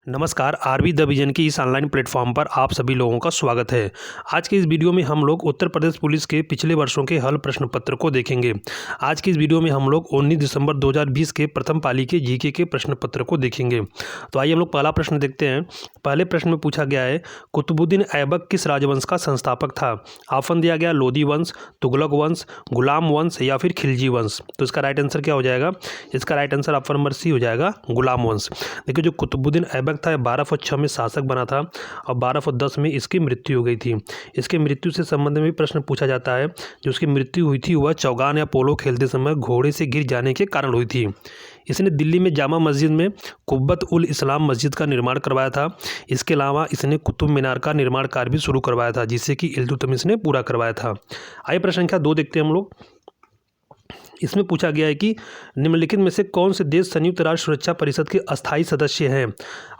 नमस्कार, RB the vision की इस ऑनलाइन प्लेटफॉर्म पर आप सभी लोगों का स्वागत है। आज के इस वीडियो में हम लोग उत्तर प्रदेश पुलिस के पिछले वर्षों के हल प्रश्न पत्र को देखेंगे। आज की इस वीडियो में हम लोग 19 दिसंबर 2020 के प्रथम पाली के जीके के प्रश्न पत्र को देखेंगे। तो आइए हम लोग पहला प्रश्न देखते हैं। पहले प्रश्न में पूछा गया है, कुतुबुद्दीन ऐबक किस राजवंश का संस्थापक था? ऑप्शन दिया गया लोदी वंश, तुगलक वंश, गुलाम वंश या फिर खिलजी वंश। तो इसका राइट आंसर क्या हो जाएगा? इसका right answer option number C हो जाएगा, गुलाम वंश। देखिए, जो कुतुबुद्दीन ऐबक था 1206 में शासक बना था और 1210 में इसकी मृत्यु हो गई थी। इसके मृत्यु से संबंध में भी प्रश्न पूछा जाता है। जो उसकी मृत्यु हुई थी वह चौगान या पोलो खेलते समय घोड़े से गिर जाने के कारण हुई थी। इसने दिल्ली में जामा मस्जिद में कुब्बत उल इस्लाम मस्जिद का निर्माण करवाया था। इसके अलावा इसने कुतुब मीनार का निर्माण कार्य भी शुरू करवाया था, जिसे कि इल्तुतमिश ने पूरा करवाया था। आइए प्रश्न संख्या 2 देखते हैं हम लोग। इसमें पूछा गया है कि निम्नलिखित में से कौन से देश संयुक्त राष्ट्र सुरक्षा परिषद के अस्थायी सदस्य हैं?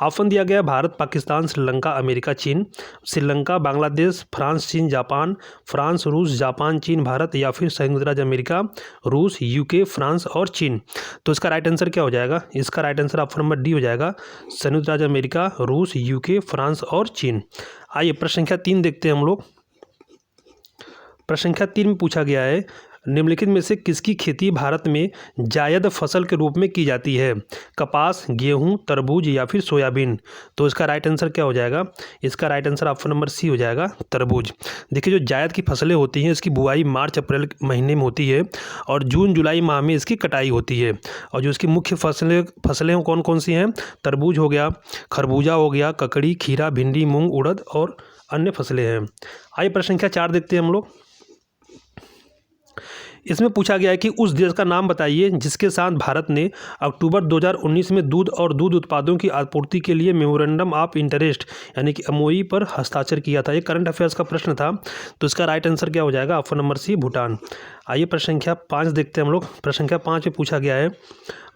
ऑप्शन दिया गया भारत, पाकिस्तान, श्रीलंका, अमेरिका, चीन। श्रीलंका, बांग्लादेश, फ्रांस, चीन, जापान। फ्रांस, रूस, जापान, चीन, भारत या फिर संयुक्त राज्य अमेरिका, रूस, यूके, फ्रांस और चीन। तो इसका राइट आंसर क्या हो जाएगा? इसका right answer option number D हो जाएगा, संयुक्त राज्य अमेरिका, रूस, यूके, फ्रांस और चीन। आइए प्रश्न संख्या 3 देखते हैं हम लोग। प्रश्न संख्या 3 में पूछा गया है, निम्नलिखित में से किसकी खेती भारत में जायद फसल के रूप में की जाती है? कपास, गेहूं, तरबूज या फिर सोयाबीन। तो इसका राइट आंसर क्या हो जाएगा? इसका right answer option number C हो जाएगा, तरबूज। देखिए, जो जायद की फसलें होती हैं इसकी बुआई मार्च अप्रैल महीने में होती है और जून जुलाई माह में इसकी कटाई होती है। और जो इसकी मुख्य फसलें कौन कौन सी हैं? तरबूज हो गया, खरबूजा हो गया, ककड़ी, खीरा, भिंडी, मूंग, उड़द और अन्य फसलें हैं। आइए प्रश्न संख्या 4 देखते हैं हम लोग। इसमें पूछा गया है कि उस देश का नाम बताइए जिसके साथ भारत ने अक्टूबर 2019 में दूध और दूध उत्पादों की आपूर्ति के लिए मेमोरेंडम ऑफ इंटरेस्ट यानी कि एमओयू पर हस्ताक्षर किया था। ये करंट अफेयर्स का प्रश्न था। तो इसका राइट आंसर क्या हो जाएगा? Option number C, Bhutan. आइए प्रश्न संख्या 5 देखते हैं हम लोग। प्रश्न संख्या 5 में पूछा गया है,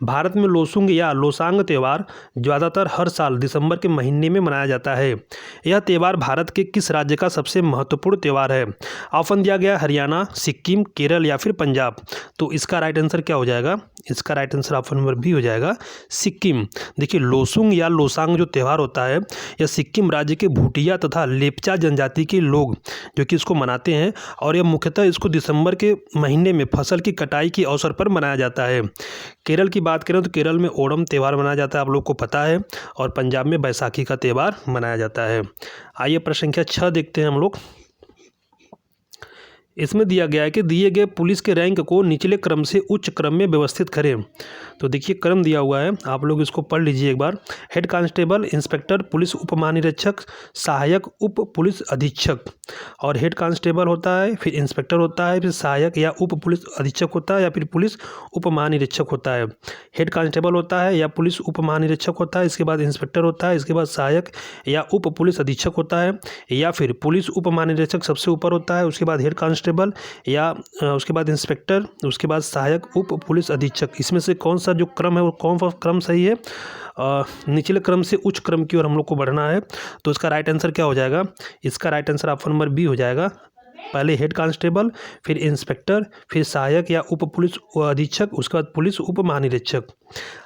भारत में लोसुंग या लोसांग त्यौहार ज़्यादातर हर साल दिसंबर के महीने में मनाया जाता है। यह त्यौहार भारत के किस राज्य का सबसे महत्वपूर्ण त्यौहार है? ऑप्शन दिया गया हरियाणा, सिक्किम, केरल या फिर पंजाब। तो इसका राइट आंसर क्या हो जाएगा? इसका right answer option number B हो जाएगा, सिक्किम। देखिए, लोसुंग या लोसांग जो त्यौहार होता है यह सिक्किम राज्य के भूटिया तथा लेपचा जनजाति के लोग जो कि इसको मनाते हैं और यह मुख्यतः इसको दिसंबर के महीने में फसल की कटाई के अवसर पर मनाया जाता है। केरल की बात करें तो केरल में ओणम त्यौहार मनाया जाता है, आप लोग को पता है, और पंजाब में बैसाखी का त्यौहार मनाया जाता है। आइए प्रश्न संख्या 6 देखते हैं हम लोग। इसमें दिया गया है कि दिए गए पुलिस के रैंक को निचले क्रम से उच्च क्रम में व्यवस्थित करें। तो देखिए, क्रम दिया हुआ है, आप लोग इसको पढ़ लीजिए एक बार। हेड कांस्टेबल, इंस्पेक्टर, पुलिस उप महानिरीक्षक, सहायक उप पुलिस अधीक्षक। और हेड कांस्टेबल होता है, फिर इंस्पेक्टर होता है, फिर सहायक या उप पुलिस अधीक्षक होता है या फिर पुलिस उप महानिरीक्षक होता है। हेड कांस्टेबल होता है या पुलिस उप महानिरीक्षक होता है, इसके बाद इंस्पेक्टर होता है, इसके बाद सहायक या उप पुलिस अधीक्षक होता है, या फिर पुलिस उप महानिरीक्षक सबसे ऊपर होता है, उसके बाद हेड कांस्टेबल या उसके बाद इंस्पेक्टर, उसके बाद सहायक उप पुलिस अधीक्षक। इसमें से कौन सा जो क्रम है वो कौन सा क्रम सही है? निचले क्रम से उच्च क्रम की ओर हम लोग को बढ़ना है। तो इसका राइट आंसर क्या हो जाएगा? इसका right answer option number B हो जाएगा। पहले हेड कांस्टेबल, फिर इंस्पेक्टर, फिर सहायक या उप पुलिस अधीक्षक, उसके बाद पुलिस उप महानिरीक्षक।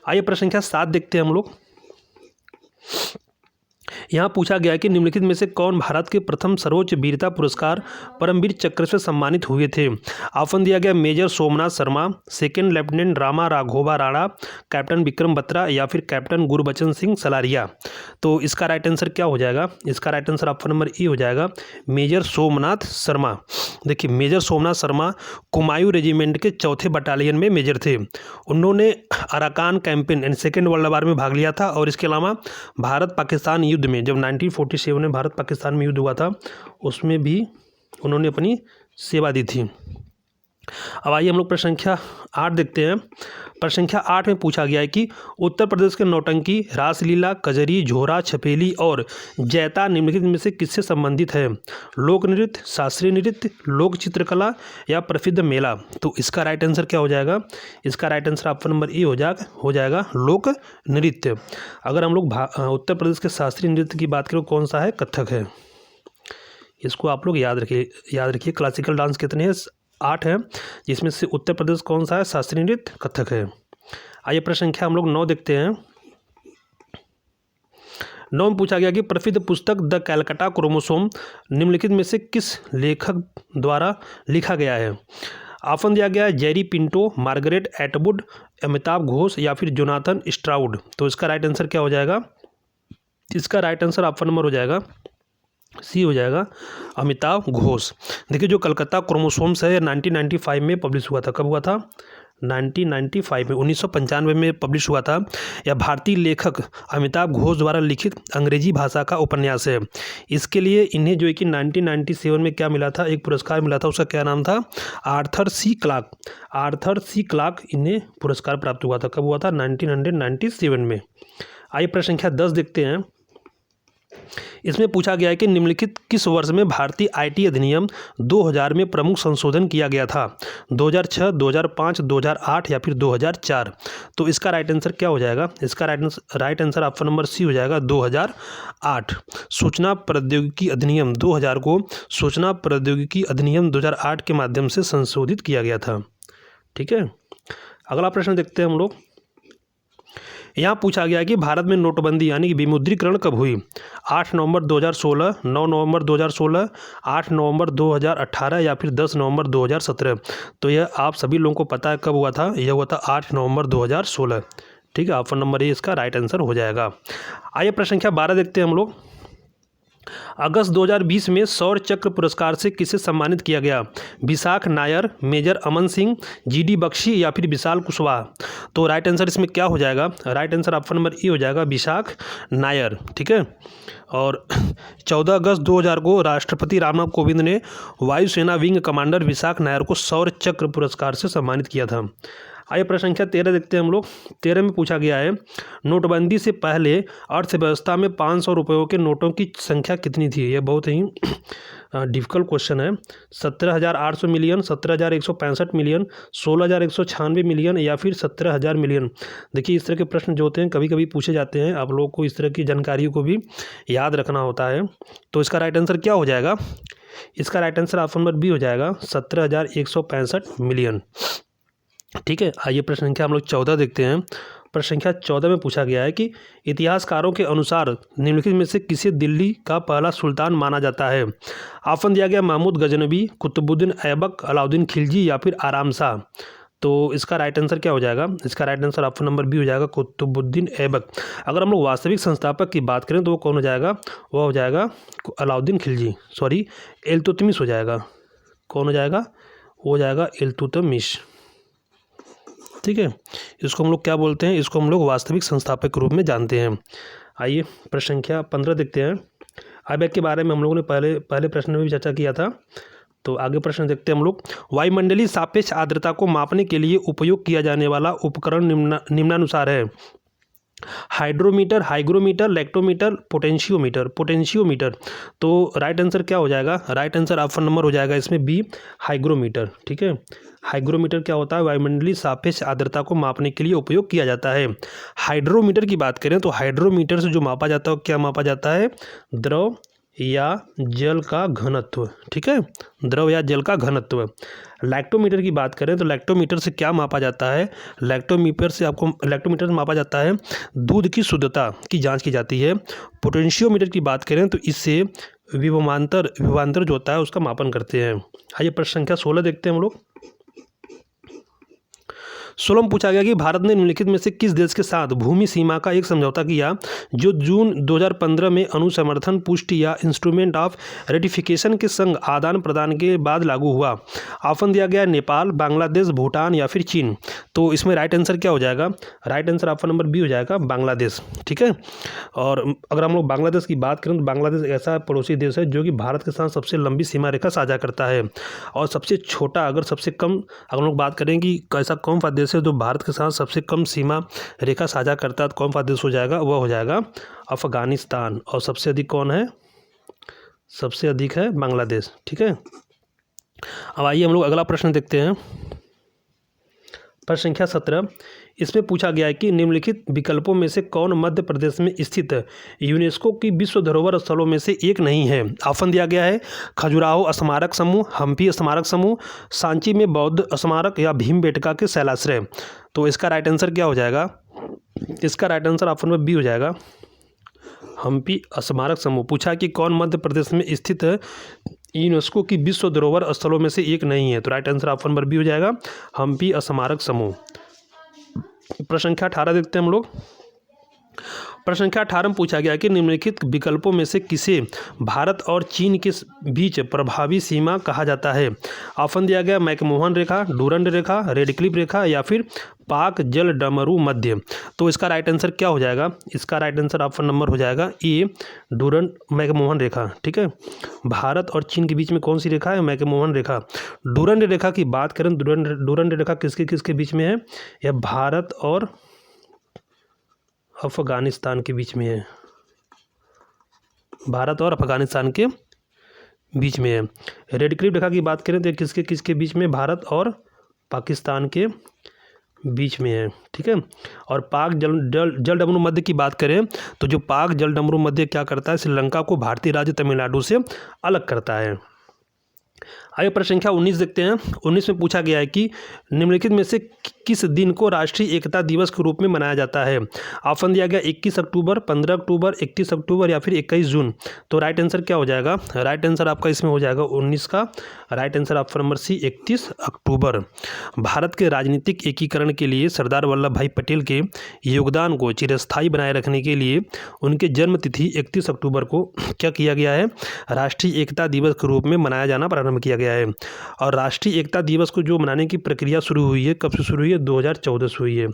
आइए प्रश्न संख्या 7 देखते हैं हम लोग। यहाँ पूछा गया कि निम्नलिखित में से कौन भारत के प्रथम सर्वोच्च वीरता पुरस्कार परमवीर चक्र से सम्मानित हुए थे? ऑप्शन दिया गया major Somnath Sharma, second lieutenant Rama Raghoba Rana, captain Vikram Batra या फिर कैप्टन गुरबचन सिंह सलारिया। तो इसका राइट आंसर क्या हो जाएगा? इसका राइट आंसर ऑप्शन नंबर ई हो जाएगा, मेजर सोमनाथ शर्मा। देखिए, मेजर सोमनाथ शर्मा कुमायूं रेजिमेंट के 4थे बटालियन में मेजर थे। उन्होंने अराकान कैंपेन यानी सेकेंड वर्ल्ड वार में भाग लिया था और इसके अलावा भारत पाकिस्तान युद्ध में, जब 1947 में भारत पाकिस्तान में युद्ध हुआ था, उसमें भी उन्होंने अपनी सेवा दी थी। अब आइए हम लोग प्रश्न संख्या 8 देखते हैं। प्रश्न संख्या 8 में पूछा गया है कि उत्तर प्रदेश के नौटंकी, रासलीला, कजरी, झोरा, छपेली और जैता निम्नलिखित में से किससे संबंधित है? लोक नृत्य, शास्त्रीय नृत्य, लोक चित्रकला या प्रसिद्ध मेला। तो इसका राइट आंसर क्या हो जाएगा? इसका राइट आंसर ऑप्शन नंबर ई हो जाएगा, लोक नृत्य। अगर हम लोग उत्तर प्रदेश के शास्त्रीय नृत्य की बात करें, कौन सा है? कथक है। इसको आप लोग याद रखिए। क्लासिकल डांस कितने हैं? 8 है, जिसमें से उत्तर प्रदेश कौन सा है? शास्त्रीय नृत्य कथक है। आइए प्रश्न संख्या हम लोग 9 देखते हैं। 9 में पूछा गया कि प्रसिद्ध पुस्तक द कैलकाटा क्रोमोसोम निम्नलिखित में से किस लेखक द्वारा लिखा गया है। ऑप्शन दिया गया है Jerry Pinto, Margaret Atwood, Amitabh Ghosh या फिर जोनाथन स्ट्राउड। तो इसका राइट आंसर क्या हो जाएगा? इसका राइट आंसर ऑप्शन नंबर हो जाएगा सी हो जाएगा, अमिताभ घोष। देखिए जो कलकत्ता क्रोमोसोम्स है 1995 में पब्लिश हुआ था। कब हुआ था? 1995 में, 1995 में पब्लिश हुआ था। यह भारतीय लेखक अमिताभ घोष द्वारा लिखित अंग्रेजी भाषा का उपन्यास है। इसके लिए इन्हें जो है कि 1997 में क्या मिला था? एक पुरस्कार मिला था। उसका क्या नाम था? Arthur C Clarke. Arthur C Clarke इन्हें पुरस्कार प्राप्त हुआ था। कब हुआ था? 1997 में। आइए प्रश्न संख्या 10 देखते हैं। इसमें पूछा गया है कि निम्नलिखित किस वर्ष में भारतीय आईटी अधिनियम 2000 में प्रमुख संशोधन किया गया था? 2006, 2005, 2008 या फिर 2004। तो इसका राइट आंसर क्या हो जाएगा? इसका right answer option number C हो जाएगा, 2008। सूचना प्रौद्योगिकी अधिनियम 2000 को सूचना प्रौद्योगिकी अधिनियम 2008 के माध्यम से संशोधित किया गया था। ठीक है, अगला प्रश्न देखते हैं हम लोग। यहाँ पूछा गया है कि भारत में नोटबंदी यानी कि विमुद्रीकरण कब हुई? 8 नवंबर 2016, 9 नवंबर 2016, 8 नवंबर 2018 या फिर 10 नवंबर 2017। तो यह आप सभी लोगों को पता है कब हुआ था? यह हुआ था 8 नवंबर 2016। ठीक है, ऑप्शन नंबर ए इसका राइट आंसर हो जाएगा। आइए प्रश्न संख्या 12 देखते हैं हम लोग। अगस्त 2020 में सौर चक्र पुरस्कार से किसे सम्मानित किया गया? विशाख नायर, मेजर अमन सिंह, जीडी बख्शी या फिर विशाल कुशवाहा। तो राइट आंसर इसमें क्या हो जाएगा? Right answer option number A हो जाएगा, विशाख नायर। ठीक है, और 14 अगस्त 2000 को राष्ट्रपति रामनाथ कोविंद ने वायुसेना विंग कमांडर विशाख नायर को सौर चक्र पुरस्कार से सम्मानित किया था। आइए प्रश्न संख्या 13 देखते हैं हम लोग। 13 में पूछा गया है नोटबंदी से पहले अर्थव्यवस्था में 500 रुपयों के नोटों की संख्या कितनी थी? यह बहुत ही डिफिकल्ट क्वेश्चन है। 17,800 मिलियन, 17,165 मिलियन, 16,196 मिलियन या फिर 17,000 मिलियन। देखिए इस तरह के प्रश्न जो होते हैं कभी कभी पूछे जाते हैं, आप लोगों को इस तरह की जानकारी को भी याद रखना होता है। तो इसका राइट आंसर क्या हो जाएगा? इसका right answer option number B हो जाएगा, 17,165 मिलियन। ठीक है, आइए प्रश्न संख्या हम लोग 14 देखते हैं। प्रश्न संख्या 14 में पूछा गया है कि इतिहासकारों के अनुसार निम्नलिखित में से किसे दिल्ली का पहला सुल्तान माना जाता है? ऑप्शन दिया गया महमूद गजनबी, कुतुबुद्दीन ऐबक, अलाउद्दीन खिलजी या फिर आराम शाह। तो इसका राइट आंसर क्या हो जाएगा? इसका right answer option number B हो जाएगा, कुतुबुद्दीन ऐबक। अगर हम लोग वास्तविक संस्थापक की बात करें तो वो कौन हो जाएगा? वह हो जाएगा अलाउद्दीन खिलजी, सॉरी इल्तुतमिश हो जाएगा। कौन हो जाएगा? वो हो जाएगा इल्तुतमिश। ठीक है, इसको हम लोग क्या बोलते हैं? इसको हम लोग वास्तविक संस्थापक के रूप में जानते हैं। आइए प्रश्न संख्या 15 देखते हैं। आईबैक के बारे में हम लोगों ने पहले प्रश्न में भी चर्चा किया था। तो आगे प्रश्न देखते हैं हम लोग। वायुमंडलीय सापेक्ष आर्द्रता को मापने के लिए उपयोग किया जाने वाला उपकरण निम्नानुसार है। Hydrometer, hygrometer, lactometer, potentiometer. Potentiometer. तो राइट आंसर क्या हो जाएगा? राइट आंसर ऑप्शन नंबर हो जाएगा इसमें बी, हाइग्रोमीटर। ठीक है, हाइग्रोमीटर क्या होता है? वायुमंडलीय सापेक्ष आर्द्रता को मापने के लिए उपयोग किया जाता है। हाइड्रोमीटर की बात करें तो हाइड्रोमीटर से जो मापा जाता है क्या मापा जाता है? द्रव या जल का घनत्व। ठीक है, द्रव या जल का घनत्व। लैक्टोमीटर की बात करें तो लैक्टोमीटर से क्या मापा जाता है? लैक्टोमीटर से मापा जाता है दूध की शुद्धता की जांच की जाती है। पोटेंशियोमीटर की बात करें तो इससे विभवांतर जो होता है उसका मापन करते हैं। आइए प्रश्न संख्या 16 देखते हैं हम लोग। 16 में पूछा गया कि भारत ने निम्नलिखित में से किस देश के साथ भूमि सीमा का एक समझौता किया जो जून 2015 में अनुसमर्थन पुष्टि या इंस्ट्रूमेंट ऑफ रेटिफिकेशन के संग आदान प्रदान के बाद लागू हुआ? ऑप्शन दिया गया नेपाल, बांग्लादेश, भूटान या फिर चीन। तो इसमें राइट आंसर क्या हो जाएगा? Right answer option number B हो जाएगा, बांग्लादेश। ठीक है, और अगर हम लोग बांग्लादेश की बात करें तो बांग्लादेश ऐसा पड़ोसी देश है जो कि भारत के साथ सबसे लंबी सीमा रेखा साझा करता है। और सबसे छोटा अगर हम लोग बात करें कि कैसा कौन सा देश है तो भारत के साथ सबसे कम सीमा रेखा साझा करता है तो कौन सा देश हो जाएगा? वह हो जाएगा अफगानिस्तान। और सबसे अधिक कौन है? सबसे अधिक है बांग्लादेश। ठीक है, अब आइए हम लोग अगला प्रश्न देखते हैं। प्रश्न संख्या 17। इसमें पूछा गया है कि निम्नलिखित विकल्पों में से कौन मध्य प्रदेश में स्थित यूनेस्को की विश्व धरोहर स्थलों में से एक नहीं है? ऑप्शन दिया गया है खजुराहो स्मारक समूह, हम्पी स्मारक समूह, सांची में बौद्ध स्मारक या भीमबेटका के शैलाश्रय। तो इसका राइट आंसर क्या हो जाएगा? इसका राइट आंसर ऑप्शन में बी हो जाएगा, हम्पी स्मारक समूह। पूछा कि कौन मध्य प्रदेश में स्थित है, यूनेस्को की विश्व धरोहर स्थलों में से एक नहीं है। तो right answer option number B हो जाएगा, हम्पी स्मारक समूह। प्रश्न संख्या 18 देखते हैं हम लोग। प्रश्न संख्या 18 में पूछा गया कि निम्नलिखित विकल्पों में से किसे भारत और चीन के बीच प्रभावी सीमा कहा जाता है। ऑप्शन दिया गया मैकमोहन रेखा, डूरंड रेखा, रेडक्लिफ रेखा या फिर पाक जल डमरू मध्य। तो इसका राइट आंसर क्या हो जाएगा? इसका राइट आंसर ऑप्शन नंबर हो जाएगा ए, डूरंड मैकमोहन रेखा। ठीक है, भारत और चीन के बीच में कौन सी रेखा है? मैकमोहन रेखा। डूरंड रेखा की बात करें, डूरंड रेखा किसके किसके बीच में है? यह भारत और अफगानिस्तान के बीच में है। भारत और अफगानिस्तान के बीच में है। रेडक्लिफ रेखा की बात करें तो किसके किसके बीच में? भारत और पाकिस्तान के बीच में है। ठीक है, और पाक जल डमरू मध्य की बात करें तो जो पाक जल डमरू मध्य क्या करता है? श्रीलंका को भारतीय राज्य तमिलनाडु से अलग करता है। आइए प्रश्न संख्या 19 देखते हैं। 19 में पूछा गया है कि निम्नलिखित में से किस दिन को राष्ट्रीय एकता दिवस के रूप में मनाया जाता है। ऑप्शन दिया गया 21 अक्टूबर, 15 अक्टूबर, 31 अक्टूबर या फिर 21 जून। तो राइट आंसर क्या हो जाएगा? राइट आंसर आपका इसमें हो जाएगा 19 का right answer option number C, 31 अक्टूबर। भारत के राजनीतिक एकीकरण के लिए सरदार वल्लभ भाई पटेल के योगदान को चिरस्थायी बनाए रखने के लिए उनके जन्म तिथि 31 अक्टूबर को क्या किया गया है? राष्ट्रीय एकता दिवस के रूप में मनाया जाना प्रारंभ किया गया है। और राष्ट्रीय एकता दिवस को जो मनाने की प्रक्रिया शुरू हुई है, कब से शुरू हुई है? 2014 से हुई है।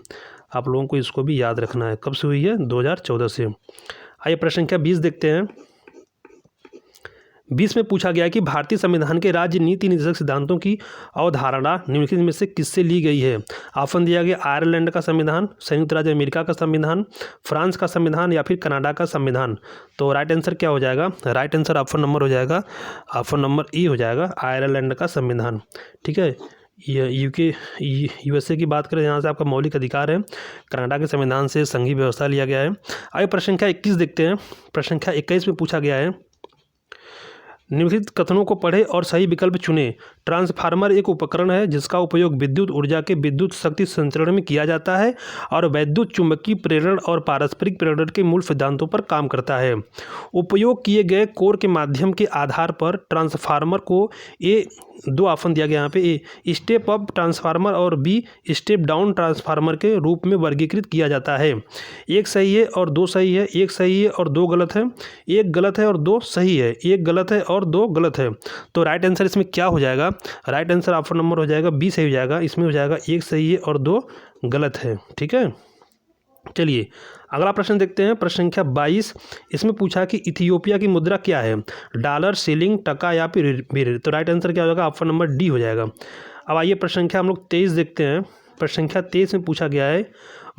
आप लोगों को इसको भी याद रखना है, कब से हुई है? 2014 से। आइए प्रश्न संख्या 20 देखते हैं। 20 में पूछा गया कि भारतीय संविधान के राज्य नीति निर्देशक सिद्धांतों की अवधारणा निम्नलिखित में से किससे ली गई है। ऑप्शन दिया गया आयरलैंड का संविधान, संयुक्त राज्य अमेरिका का संविधान, फ्रांस का संविधान या फिर कनाडा का संविधान। तो राइट आंसर क्या हो जाएगा? राइट आंसर ऑप्शन नंबर हो जाएगा, ऑप्शन नंबर ई हो जाएगा, आयरलैंड का संविधान। ठीक है, यूएसए की बात करें, यहाँ से आपका मौलिक अधिकार है। कनाडा के संविधान से संघीय व्यवस्था लिया गया है। आइए प्रश्न संख्या 21 देखते हैं। प्रश्न संख्या 21 में पूछा गया है, निम्नलिखित कथनों को पढ़े और सही विकल्प चुने। ट्रांसफार्मर एक उपकरण है जिसका उपयोग विद्युत ऊर्जा के विद्युत शक्ति संचरण में किया जाता है और विद्युत चुंबकीय प्रेरण और पारस्परिक प्रेरण के मूल सिद्धांतों पर काम करता है। उपयोग किए गए कोर के माध्यम के आधार पर ट्रांसफार्मर को दो ऑप्शन दिया गया यहाँ पे, ए स्टेप अप ट्रांसफार्मर और बी स्टेप डाउन ट्रांसफार्मर के रूप में वर्गीकृत किया जाता है। एक सही है और दो सही है, एक सही है और दो गलत है, एक गलत है और दो सही है, एक गलत है और दो गलत है। तो राइट आंसर इसमें क्या हो जाएगा? राइट आंसर ऑप्शन नंबर हो जाएगा बी सही हो जाएगा। इसमें हो जाएगा एक सही है और दो गलत है। ठीक है, चलिए अगला प्रश्न देखते हैं। प्रश्न संख्या 22, इसमें पूछा कि इथियोपिया की मुद्रा क्या है? डॉलर, शिलिंग, टका या फिर बीर। तो राइट आंसर क्या हो जाएगा? ऑप्शन नंबर डी हो जाएगा। अब आइए प्रश्न संख्या हम लोग 23 देखते हैं। प्रश्न संख्या 23 में पूछा गया है,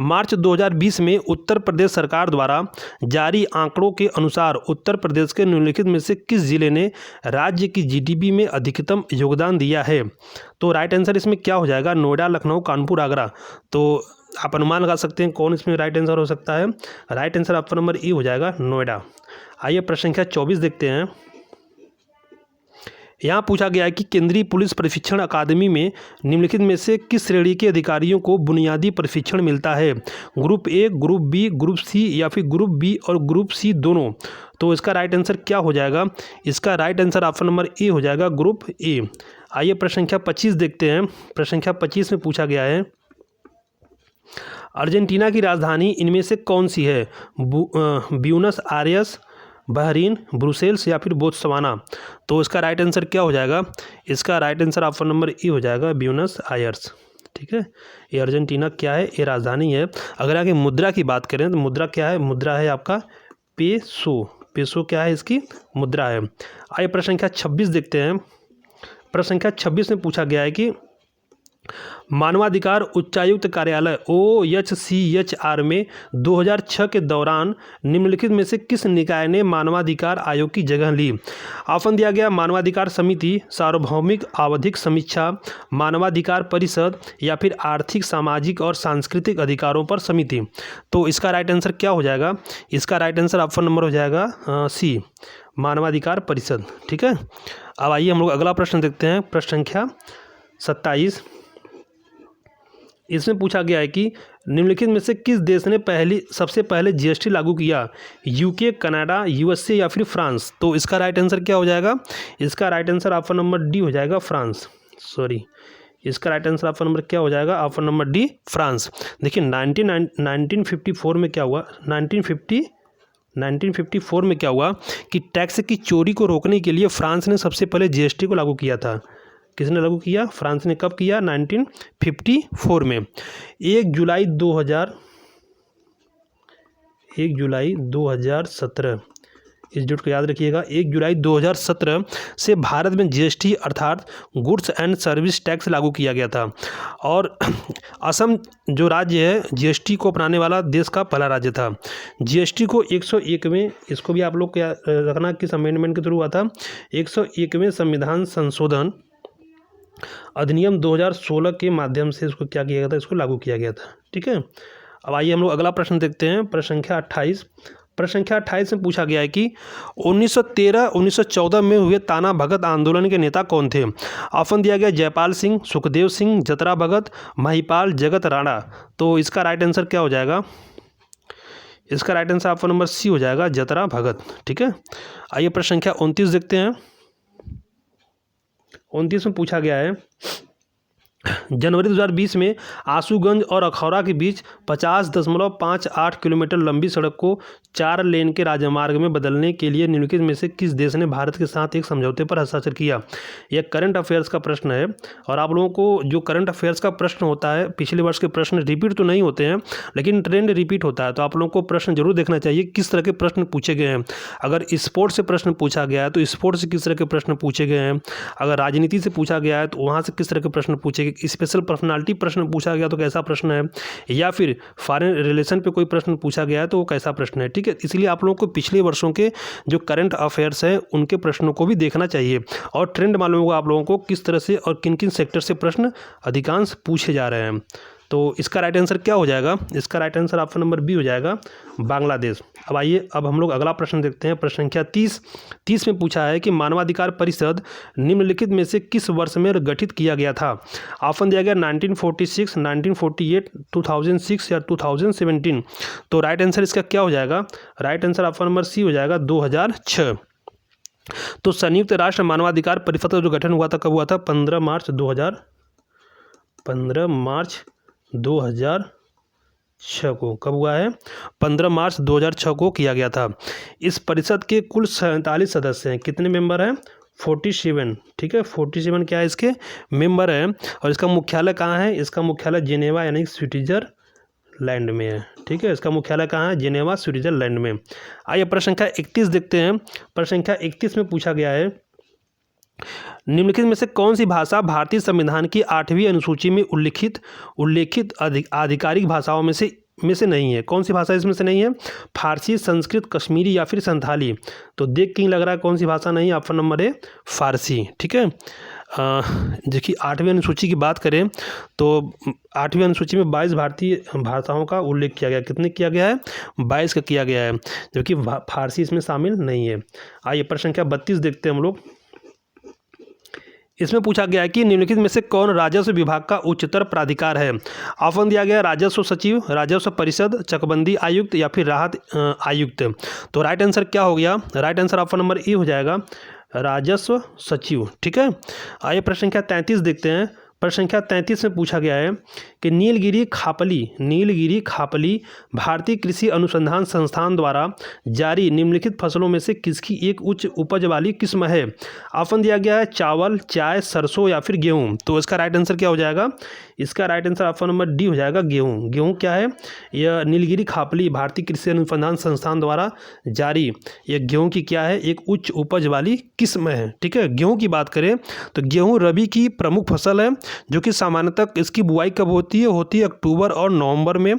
मार्च 2020 में उत्तर प्रदेश सरकार द्वारा जारी आंकड़ों के अनुसार उत्तर प्रदेश के निम्नलिखित में से किस जिले ने राज्य की जीडीपी में अधिकतम योगदान दिया है? तो राइट आंसर इसमें क्या हो जाएगा? नोएडा, लखनऊ, कानपुर, आगरा। तो आप अनुमान लगा सकते हैं कौन इसमें राइट आंसर हो सकता है। राइट आंसर ऑप्शन नंबर ई हो जाएगा, नोएडा। आइए प्रश्न संख्या 24 देखते हैं। यहाँ पूछा गया है कि केंद्रीय पुलिस प्रशिक्षण अकादमी में निम्नलिखित में से किस श्रेणी के अधिकारियों को बुनियादी प्रशिक्षण मिलता है? Group A, group B, group C या फिर ग्रुप बी और ग्रुप सी दोनों। तो इसका राइट आंसर क्या हो जाएगा? इसका right answer option number A हो जाएगा, ग्रुप ए। आइए प्रश्न संख्या 25 देखते हैं। प्रश्न संख्या 25 में पूछा गया है, अर्जेंटीना की राजधानी इनमें से कौन सी है? ब्यूनस आयर्स, बहरीन, ब्रुसेल्स या फिर बोत्सवाना। तो इसका राइट आंसर क्या हो जाएगा? इसका राइट आंसर ऑप्शन नंबर ई हो जाएगा, ब्यूनस आयर्स। ठीक है, ये अर्जेंटीना क्या है? ये राजधानी है। अगर आगे मुद्रा की बात करें तो मुद्रा क्या है? मुद्रा है आपका पेसो। पेसो क्या है? इसकी मुद्रा है। आइए प्रश्न संख्या 26 देखते हैं। प्रश्न संख्या 26 में पूछा गया है कि मानवाधिकार उच्चायुक्त कार्यालय OHCHR में 2006 के दौरान निम्नलिखित में से किस निकाय ने मानवाधिकार आयोग की जगह ली? ऑप्शन दिया गया मानवाधिकार समिति, सार्वभौमिक आवधिक समीक्षा, मानवाधिकार परिषद या फिर आर्थिक, सामाजिक और सांस्कृतिक अधिकारों पर समिति। तो इसका राइट आंसर क्या हो जाएगा? इसका राइट आंसर ऑप्शन नंबर हो जाएगा सी, मानवाधिकार परिषद। ठीक है, अब आइए हम लोग अगला प्रश्न देखते हैं। प्रश्न संख्या 27, इसमें पूछा गया है कि निम्नलिखित में से किस देश ने सबसे पहले जीएसटी लागू किया? यूके, कनाडा, यूएसए या फिर फ्रांस? तो इसका राइट आंसर क्या हो जाएगा? इसका right answer option number D हो जाएगा, फ्रांस। इसका राइट आंसर ऑप्शन नंबर क्या हो जाएगा? Option number D, France. देखिए 1954 में क्या हुआ, 1954 में क्या हुआ कि टैक्स की चोरी को रोकने के लिए फ्रांस ने सबसे पहले जीएसटी को लागू किया था। किसने लागू किया? फ्रांस ने। कब किया? 1954 में। 1 जुलाई 2017, इस डेट को याद रखिएगा, 1 जुलाई 2017 से भारत में जीएसटी अर्थात गुड्स एंड सर्विस टैक्स लागू किया गया था। और असम जो राज्य है जीएसटी को अपनाने वाला देश का पहला राज्य था। जीएसटी को 101 में, इसको भी आप लोग क्या रखना किस अमेंडमेंट के थ्रू हुआ था? 101वें संविधान संशोधन अधिनियम 2016 के माध्यम से इसको क्या किया गया था? इसको लागू किया गया था। ठीक है, अब आइए हम लोग अगला प्रश्न देखते हैं। प्रश्न संख्या 28। प्रश्न संख्या 28 में पूछा गया है कि 1913-1914 में हुए ताना भगत आंदोलन के नेता कौन थे? ऑप्शन दिया गया जयपाल सिंह, सुखदेव सिंह, जतरा भगत, महिपाल जगत राणा। तो इसका राइट आंसर क्या हो जाएगा? इसका right answer option number C हो जाएगा, जतरा भगत। ठीक है, आइए प्रश्न संख्या 29 देखते हैं। 29 में पूछा गया है जनवरी 2020 में आशुगंज और अखौरा के बीच 50.58 किलोमीटर लंबी सड़क को 4 लेन के राजमार्ग में बदलने के लिए निम्नलिखित में से किस देश ने भारत के साथ एक समझौते पर हस्ताक्षर किया? यह करंट अफेयर्स का प्रश्न है। और आप लोगों को जो करंट अफेयर्स का प्रश्न होता है, पिछले वर्ष के प्रश्न रिपीट तो नहीं होते हैं लेकिन ट्रेंड रिपीट होता है, तो आप लोगों को प्रश्न जरूर देखना चाहिए किस तरह के प्रश्न पूछे गए हैं। अगर स्पोर्ट्स से प्रश्न पूछा गया है तो स्पोर्ट्स से किस तरह के प्रश्न पूछे गए हैं, अगर राजनीति से पूछा गया है तो वहाँ से किस तरह के प्रश्न पूछे गए, स्पेशल पर्सनालिटी प्रश्न पूछा गया तो कैसा प्रश्न है, या फिर फॉरेन रिलेशन पे कोई प्रश्न पूछा गया है तो वो कैसा प्रश्न है। ठीक है, इसलिए आप लोगों को पिछले वर्षों के जो करंट अफेयर्स हैं उनके प्रश्नों को भी देखना चाहिए और ट्रेंड मालूम होगा आप लोगों को किस तरह से और किन किन सेक्टर से प्रश्न अधिकांश पूछे जा रहे हैं। तो इसका राइट आंसर क्या हो जाएगा? इसका right answer option number B हो जाएगा, बांग्लादेश। अब आइए अब हम लोग अगला प्रश्न देखते हैं। प्रश्न संख्या 30 में पूछा है कि मानवाधिकार परिषद निम्नलिखित में से किस वर्ष में गठित किया गया था? ऑप्शन दिया गया 1946, 1948, 2006 या 2017। तो राइट आंसर इसका क्या हो जाएगा? Right answer option number C हो जाएगा, 2006। तो संयुक्त राष्ट्र मानवाधिकार परिषद का जो गठन हुआ था कब हुआ था? 15 मार्च 2006 को। कब हुआ है? 15 मार्च 2006 को किया गया था। इस परिषद के कुल 47 सदस्य हैं। कितने मेंबर हैं? 47। ठीक है, 47 क्या है इसके मेंबर हैं। और इसका मुख्यालय कहाँ है? इसका मुख्यालय जिनेवा यानी स्विट्जरलैंड में है। ठीक है, इसका मुख्यालय कहाँ है? जिनेवा, स्विट्जरलैंड में। आइए प्रश्न संख्या 31 देखते हैं। प्रश्न संख्या 31 में पूछा गया है निम्नलिखित में से कौन सी भाषा भारतीय संविधान की 8वीं अनुसूची में उल्लेखित आधिकारिक भाषाओं में से नहीं है? कौन सी भाषा इसमें से नहीं है? फारसी, संस्कृत, कश्मीरी या फिर संथाली? तो देख के ही लग रहा है कौन सी भाषा नहीं है। ऑप्शन नंबर ए, फारसी। ठीक है, देखिए 8वीं अनुसूची की बात करें तो 8वीं अनुसूची में 22 भारतीय भाषाओं का उल्लेख किया गया। कितने किया गया है? 22 का किया गया है, जबकि फारसी इसमें शामिल नहीं है। आइए प्रश्न संख्या 32 देखते हैं हम लोग। इसमें पूछा गया है कि निम्नलिखित में से कौन राजस्व विभाग का उच्चतर प्राधिकार है? ऑप्शन दिया गया राजस्व सचिव, राजस्व परिषद, चकबंदी आयुक्त या फिर राहत आयुक्त। तो राइट आंसर क्या हो गया? Right answer option number A हो जाएगा, राजस्व सचिव। ठीक है, आइए प्रश्न संख्या 33 देखते हैं। प्रश्न संख्या 33 में पूछा गया है कि नीलगिरी खापली भारतीय कृषि अनुसंधान संस्थान द्वारा जारी निम्नलिखित फसलों में से किसकी एक उच्च उपज वाली किस्म है? ऑप्शन दिया गया है चावल, चाय, सरसों या फिर गेहूं। तो इसका राइट आंसर क्या हो जाएगा? इसका right answer option number D हो जाएगा, गेहूं। गेहूं क्या है? यह नीलगिरी खापली भारतीय कृषि अनुसंधान संस्थान द्वारा जारी यह गेहूं की क्या है? एक उच्च उपज वाली किस्म है। ठीक है, गेहूं की बात करें तो गेहूं रबी की प्रमुख फसल है जो कि सामान्यतः इसकी बुआई कब होती है? अक्टूबर और नवंबर में,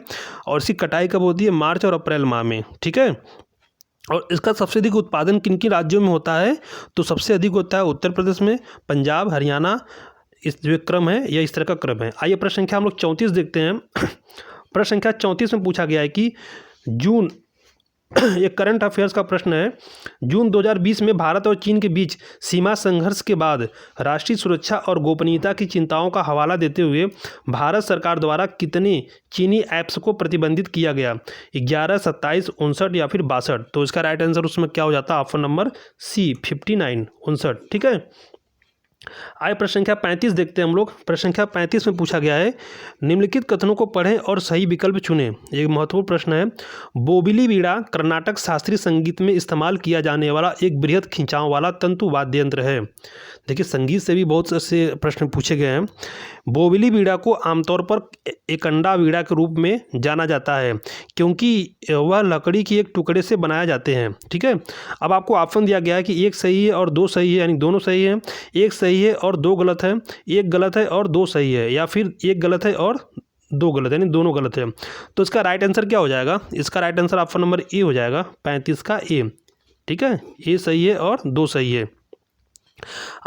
और इसकी कटाई कब होती है? मार्च और अप्रैल माह में। ठीक है, और इसका सबसे अधिक उत्पादन किन किन राज्यों में होता है? तो सबसे अधिक होता है उत्तर प्रदेश में, पंजाब, हरियाणा। इस जो क्रम है यह इस तरह का क्रम है। आइए प्रश्न संख्या हम लोग 34 देखते हैं। प्रश्न संख्या 34 में पूछा गया है कि जून एक करंट अफेयर्स का प्रश्न है, जून 2020 में भारत और चीन के बीच सीमा संघर्ष के बाद राष्ट्रीय सुरक्षा और गोपनीयता की चिंताओं का हवाला देते हुए भारत सरकार द्वारा कितने चीनी ऐप्स को प्रतिबंधित किया गया? 11, 27, 59 या फिर 62? तो इसका राइट आंसर उसमें क्या हो जाता है? Option number C 59, 59। ठीक है। आइए प्रश्न संख्या 35 देखते हैं हम लोग। प्रश्न संख्या 35 में पूछा गया है, निम्नलिखित कथनों को पढ़ें और सही विकल्प चुनें। एक महत्वपूर्ण प्रश्न है। बोबिली बीड़ा कर्नाटक शास्त्रीय संगीत में इस्तेमाल किया जाने वाला एक बृहद खिंचाव वाला तंतु वाद्य यंत्र है। देखिए, संगीत से भी बहुत से प्रश्न पूछे गए हैं। बोबिली बीड़ा को आमतौर पर एकंडा बीड़ा के रूप में जाना जाता है क्योंकि वह लकड़ी की एक टुकड़े से बनाए जाते हैं। ठीक है। अब आपको ऑप्शन दिया गया है कि एक सही है और दो सही है, यानी दोनों सही है, एक सही है और दो गलत है, एक गलत है और दो सही है, या फिर एक गलत है और दो गलत है, यानी दोनों गलत है। तो इसका राइट आंसर क्या हो जाएगा? इसका right answer option number A हो जाएगा, 35 का ए। ठीक है, ए सही है और दो सही है।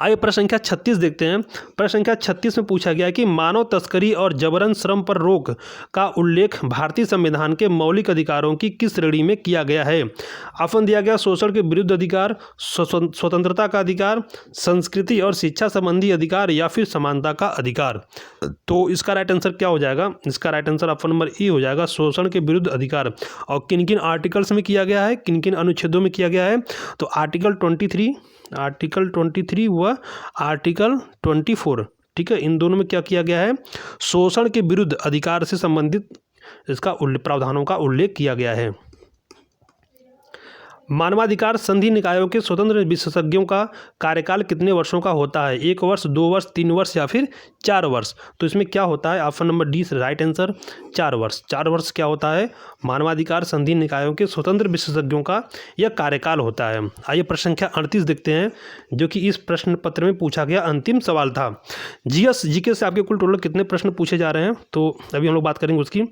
आइए प्रश्न संख्या 36 देखते हैं। प्रश्न संख्या 36 में पूछा गया है कि मानव तस्करी और जबरन श्रम पर रोक का उल्लेख भारतीय संविधान के मौलिक अधिकारों की किस श्रेणी में किया गया है? ऑप्शन दिया गया शोषण के विरुद्ध अधिकार, स्वतंत्रता का अधिकार, संस्कृति और शिक्षा संबंधी अधिकार, या फिर समानता का अधिकार। तो इसका राइट आंसर क्या हो जाएगा? इसका राइट आंसर ऑप्शन नंबर ई हो जाएगा, शोषण के विरुद्ध अधिकार। और किन किन आर्टिकल्स में किया गया है, किन किन अनुच्छेदों में किया गया है? तो आर्टिकल 23 व आर्टिकल 24। ठीक है, इन दोनों में क्या किया गया है? शोषण के विरुद्ध अधिकार से संबंधित इसका प्रावधानों का उल्लेख किया गया है। मानवाधिकार संधि निकायों के स्वतंत्र विशेषज्ञों का कार्यकाल कितने वर्षों का होता है? 1 वर्ष, 2 वर्ष, 3 वर्ष या फिर 4 वर्ष? तो इसमें क्या होता है? Option number D right answer, 4 वर्ष। 4 वर्ष क्या होता है? मानवाधिकार संधि निकायों के स्वतंत्र विशेषज्ञों का यह कार्यकाल होता है। आइए प्रश्न संख्या 38 देखते हैं, जो कि इस प्रश्न पत्र में पूछा गया अंतिम सवाल था। जीके से आपके कुल टोटल कितने प्रश्न पूछे जा रहे हैं, तो अभी हम लोग बात करेंगे उसकी।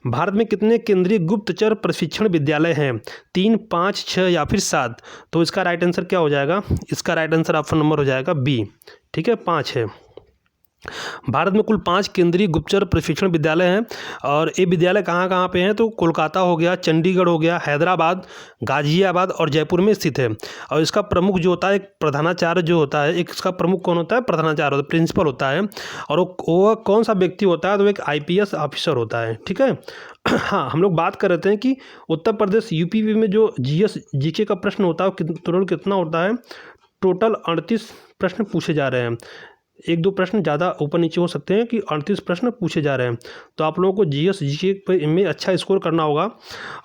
भारत में कितने केंद्रीय गुप्तचर प्रशिक्षण विद्यालय हैं? 3, 5, 6 या फिर 7? तो इसका राइट आंसर क्या हो जाएगा? इसका राइट आंसर ऑप्शन नंबर हो जाएगा बी। ठीक है, 5 है। भारत में कुल 5 केंद्रीय गुप्तचर प्रशिक्षण विद्यालय हैं, और ये विद्यालय कहाँ कहाँ पे हैं? तो कोलकाता हो गया, चंडीगढ़ हो गया, हैदराबाद, गाजियाबाद और जयपुर में स्थित है। और इसका प्रमुख जो होता है, एक प्रधानाचार्य जो होता है, एक इसका प्रमुख कौन होता है? प्रधानाचार्य होता है, प्रिंसिपल होता है। और वो कौन सा व्यक्ति होता है? तो एक IPS ऑफिसर होता है। ठीक है। हाँ, हम लोग बात कर रहे थे कि उत्तर प्रदेश UP में जो GK का प्रश्न होता है वो टोटल कितना होता है? टोटल 38 प्रश्न पूछे जा रहे हैं। 1-2 प्रश्न ज़्यादा ऊपर नीचे हो सकते हैं कि 38 प्रश्न पूछे जा रहे हैं। तो आप लोगों को GK में अच्छा स्कोर करना होगा,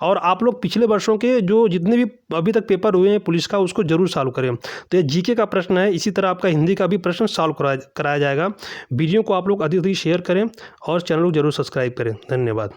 और आप लोग पिछले वर्षों के जो जितने भी अभी तक पेपर हुए हैं पुलिस का, उसको जरूर सॉल्व करें। तो ये GK का प्रश्न है। इसी तरह आपका हिंदी का भी प्रश्न सॉल्व कराया जाएगा। वीडियो को आप लोग अधिक शेयर करें और चैनल को जरूर सब्सक्राइब करें। धन्यवाद।